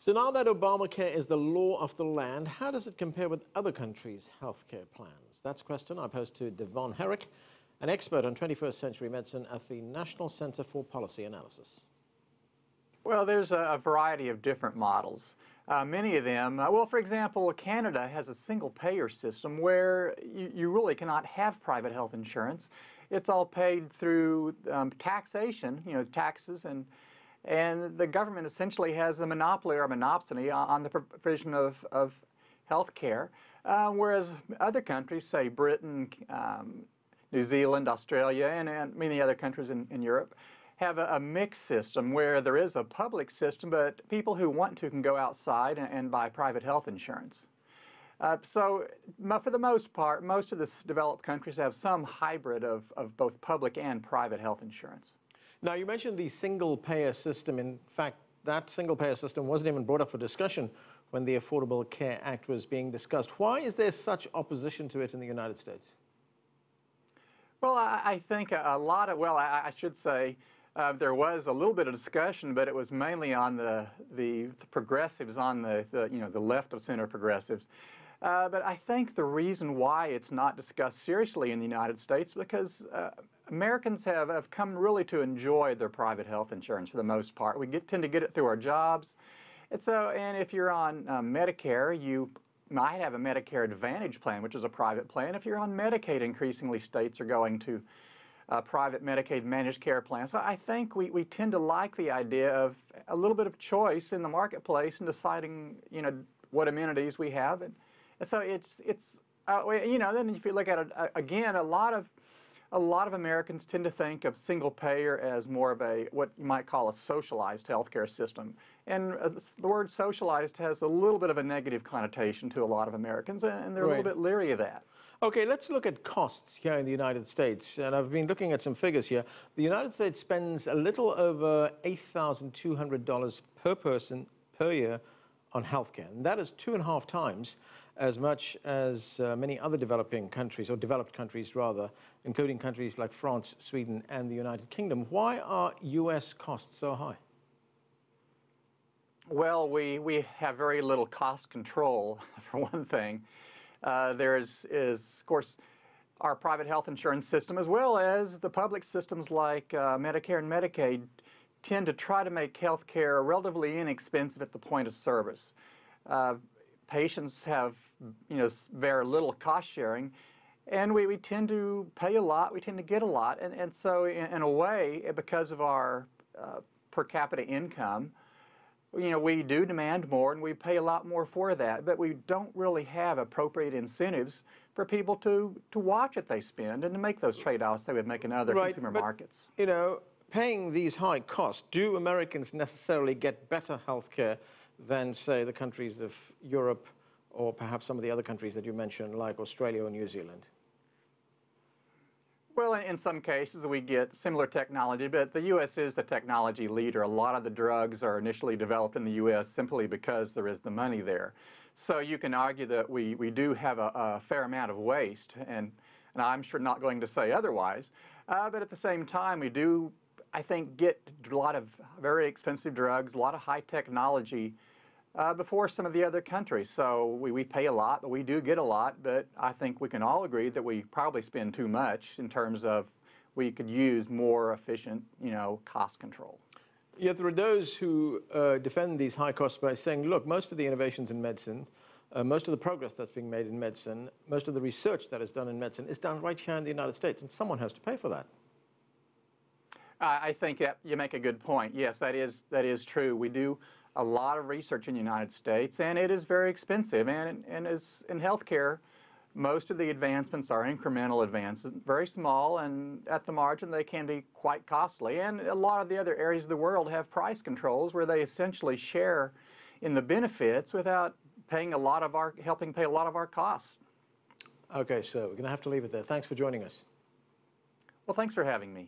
So now that Obamacare is the law of the land, how does it compare with other countries' healthcare plans? That's a question I pose to Devon Herrick, an expert on 21st century medicine at the National Center for Policy Analysis. Well, there's a variety of different models. Many of them, well, for example, Canada has a single payer system where you really cannot have private health insurance. It's all paid through taxation, taxes, and the government essentially has a monopoly or a monopsony on the provision of health care, whereas other countries, say Britain, New Zealand, Australia, and many other countries in Europe, have a mixed system where there is a public system, but people who want to can go outside and buy private health insurance. So for the most part, most of the developed countries have some hybrid of both public and private health insurance. Now, you mentioned the single-payer system. In fact, that single-payer system wasn't even brought up for discussion when the Affordable Care Act was being discussed. Why is there such opposition to it in the United States? Well, I think a lot of, well, I should say, there was a little bit of discussion, but it was mainly on the progressives, on the left of center progressives. But I think the reason why it's not discussed seriously in the United States because Americans have come really to enjoy their private health insurance for the most part. We tend to get it through our jobs. And if you're on Medicare, you might have a Medicare Advantage plan, which is a private plan. If you're on Medicaid, increasingly states are going to private Medicaid managed care plans. So I think we tend to like the idea of a little bit of choice in the marketplace and deciding, what amenities we have. And so it's then if you look at it again, a lot of Americans tend to think of single payer as more of what you might call a socialized healthcare system. And the word socialized has a little bit of a negative connotation to a lot of Americans, and they're a little bit leery of that. Okay, let's look at costs here in the United States. And I've been looking at some figures here. The United States spends a little over $8,200 per person per year on healthcare. And that is 2.5 times as much as many other developing countries, or developed countries rather, including countries like France, Sweden, and the United Kingdom. Why are U.S. costs so high? Well, we have very little cost control, for one thing. There is, of course, our private health insurance system, as well as the public systems like Medicare and Medicaid, tend to try to make health care relatively inexpensive at the point of service. Patients have, very little cost sharing, and we tend to pay a lot, we tend to get a lot, and so in a way, because of our per capita income, we do demand more and we pay a lot more for that, but we don't really have appropriate incentives for people to watch what they spend and to make those trade-offs they would make in other consumer markets. Paying these high costs, do Americans necessarily get better health care than, say, the countries of Europe or perhaps some of the other countries that you mentioned, like Australia or New Zealand? Well, in some cases we get similar technology, but the U.S. is the technology leader. A lot of the drugs are initially developed in the U.S. simply because there is the money there. So you can argue that we do have a fair amount of waste, and I'm sure not going to say otherwise. But at the same time, we do, I think, get a lot of very expensive drugs, a lot of high technology before some of the other countries. So we pay a lot, but we do get a lot, but I think we can all agree that we probably spend too much in terms of we could use more efficient, cost control. Yet there are those who defend these high costs by saying, look, most of the innovations in medicine, most of the progress that's being made in medicine, most of the research that is done in medicine is done right here in the United States, and someone has to pay for that. I think that you make a good point. Yes, that is true. We do a lot of research in the United States, and it is very expensive. And as in healthcare, most of the advancements are incremental advances, very small, and at the margin they can be quite costly. And a lot of the other areas of the world have price controls where they essentially share in the benefits without paying helping pay a lot of our costs. Okay, so we're going to have to leave it there. Thanks for joining us. Well, thanks for having me.